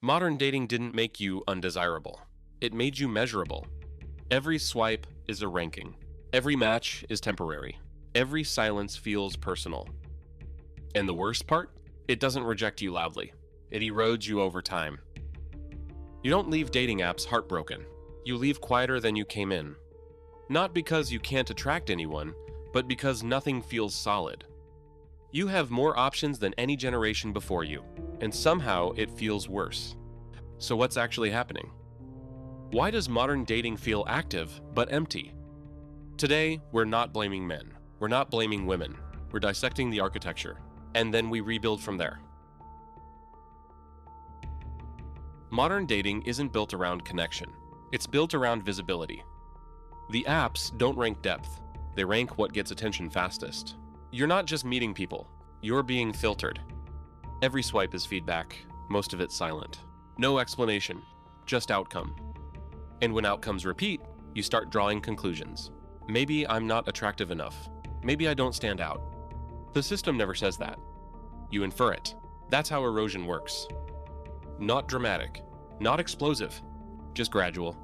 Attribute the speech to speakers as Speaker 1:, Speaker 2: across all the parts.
Speaker 1: Modern dating didn't make you undesirable. It made you measurable. Every swipe is a ranking. Every match is temporary. Every silence feels personal. And the worst part? It doesn't reject you loudly. It erodes you over time. You don't leave dating apps heartbroken. You leave quieter than you came in. Not because you can't attract anyone, but because nothing feels solid. You have more options than any generation before you, and somehow it feels worse. So what's actually happening? Why does modern dating feel active but empty? Today, we're not blaming men. We're not blaming women. We're dissecting the architecture, and then we rebuild from there. Modern dating isn't built around connection. It's built around visibility. The apps don't rank depth. They rank what gets attention fastest. You're not just meeting people. You're being filtered. Every swipe is feedback, most of it silent. No explanation, just outcome. And when outcomes repeat, you start drawing conclusions. Maybe I'm not attractive enough. Maybe I don't stand out. The system never says that. You infer it. That's how erosion works. Not dramatic, not explosive, just gradual.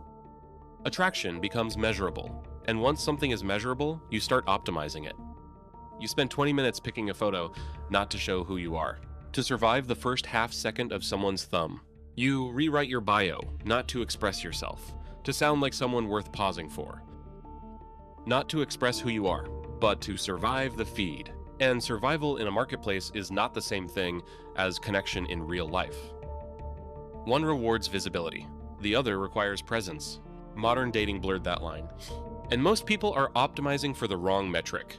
Speaker 1: Attraction becomes measurable, and once something is measurable, you start optimizing it. You spend 20 minutes picking a photo, not to show who you are, to survive the first half second of someone's thumb. You rewrite your bio, not to express yourself, to sound like someone worth pausing for. Not to express who you are, but to survive the feed. And survival in a marketplace is not the same thing as connection in real life. One rewards visibility, the other requires presence. Modern dating blurred that line. And most people are optimizing for the wrong metric.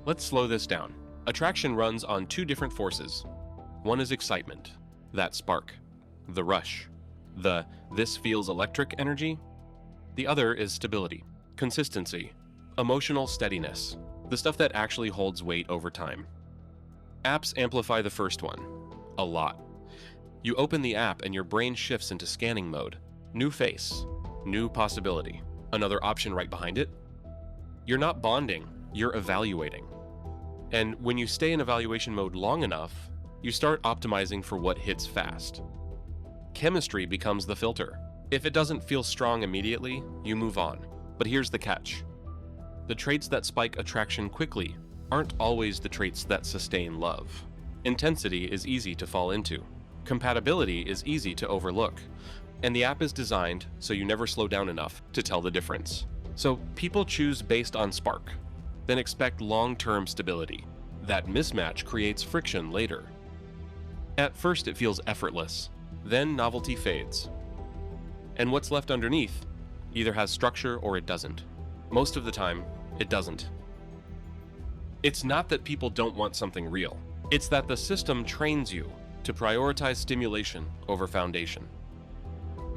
Speaker 1: Let's slow this down. Attraction runs on two different forces. One is excitement, that spark, the rush, the "this feels electric" energy. The other is stability, consistency, emotional steadiness, the stuff that actually holds weight over time. Apps amplify the first one, a lot. You open the app and your brain shifts into scanning mode. New face, new possibility, another option right behind it. You're not bonding, you're evaluating. And when you stay in evaluation mode long enough, you start optimizing for what hits fast. Chemistry becomes the filter. If it doesn't feel strong immediately, you move on. But here's the catch. The traits that spike attraction quickly aren't always the traits that sustain love. Intensity is easy to fall into. Compatibility is easy to overlook. And the app is designed so you never slow down enough to tell the difference. So people choose based on spark, then expect long-term stability. That mismatch creates friction later. At first it feels effortless, then novelty fades. And what's left underneath either has structure or it doesn't. Most of the time, it doesn't. It's not that people don't want something real. It's that the system trains you to prioritize stimulation over foundation.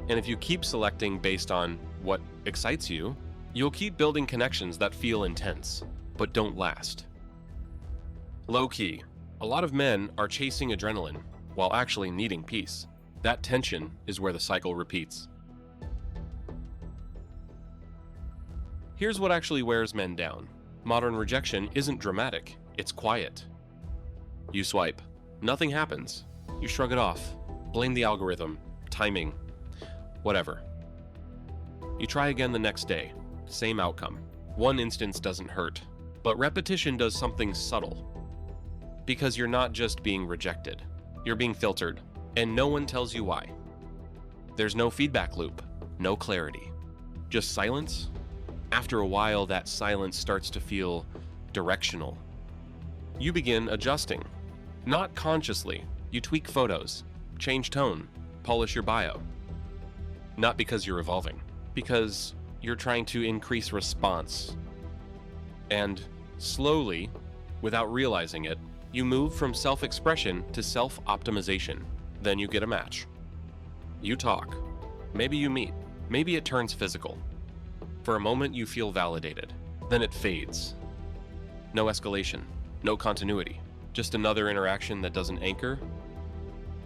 Speaker 1: And if you keep selecting based on what excites you, you'll keep building connections that feel intense, but don't last. Low-key, a lot of men are chasing adrenaline while actually needing peace. That tension is where the cycle repeats. Here's what actually wears men down. Modern rejection isn't dramatic, it's quiet. You swipe. Nothing happens. You shrug it off. Blame the algorithm, timing, whatever. You try again the next day. Same outcome. One instance doesn't hurt, but repetition does something subtle. Because you're not just being rejected. You're being filtered, and no one tells you why. There's no feedback loop, no clarity. Just silence. After a while, that silence starts to feel directional. You begin adjusting. Not consciously. You tweak photos, change tone, polish your bio. Not because you're evolving, because you're trying to increase response. And slowly, without realizing it, you move from self-expression to self-optimization. Then you get a match. You talk. Maybe you meet. Maybe it turns physical. For a moment, you feel validated. Then it fades. No escalation, no continuity. Just another interaction that doesn't anchor.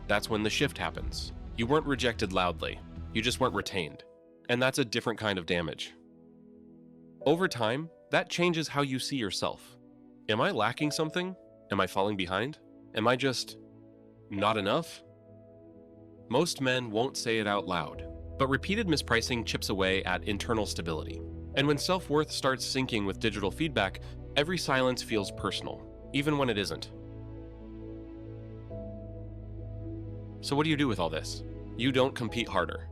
Speaker 1: That's when the shift happens. You weren't rejected loudly. You just weren't retained. And that's a different kind of damage. Over time, that changes how you see yourself. Am I lacking something? Am I falling behind? Am I just Not enough? Most men won't say it out loud, but repeated mispricing chips away at internal stability. And when self-worth starts sinking with digital feedback, every silence feels personal, even when it isn't. So what do you do with all this? You don't compete harder.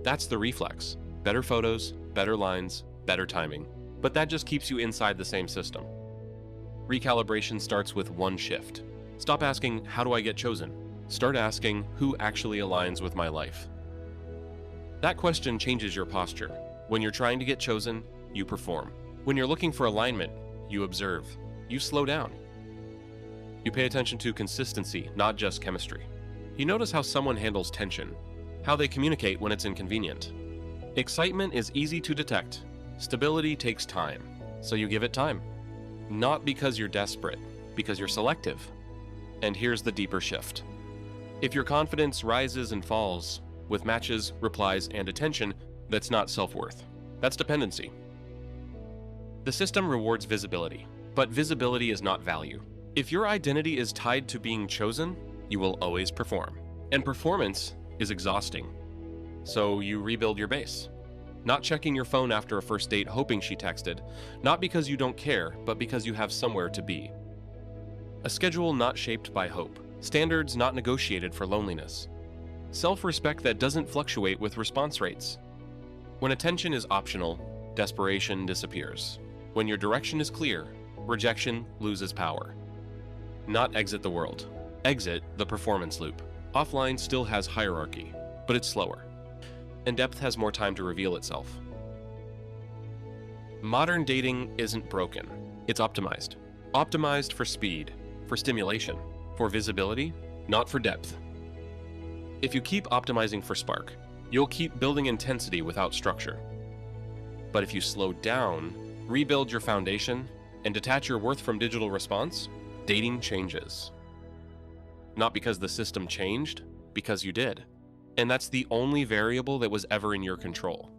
Speaker 1: That's the reflex. Better photos, better lines, better timing. But that just keeps you inside the same system. Recalibration starts with one shift. Stop asking, how do I get chosen? Start asking, who actually aligns with my life? That question changes your posture. When you're trying to get chosen, you perform. When you're looking for alignment, you observe. You slow down. You pay attention to consistency, not just chemistry. You notice how someone handles tension, how they communicate when it's inconvenient. Excitement is easy to detect. Stability takes time, so you give it time. Not because you're desperate, because you're selective. And here's the deeper shift. If your confidence rises and falls with matches, replies, and attention, that's not self-worth. That's dependency. The system rewards visibility, but visibility is not value. If your identity is tied to being chosen, you will always perform. And performance is exhausting. So you rebuild your base. Not checking your phone after a first date hoping she texted, not because you don't care, but because you have somewhere to be. A schedule not shaped by hope. Standards not negotiated for loneliness. Self-respect that doesn't fluctuate with response rates. When attention is optional, desperation disappears. When your direction is clear, rejection loses power. Not exit the world. Exit the performance loop. Offline still has hierarchy, but it's slower. And depth has more time to reveal itself. Modern dating isn't broken. It's optimized. Optimized for speed, for stimulation, for visibility, not for depth. If you keep optimizing for spark, you'll keep building intensity without structure. But if you slow down, rebuild your foundation, and detach your worth from digital response, dating changes. Not because the system changed, because you did. And that's the only variable that was ever in your control.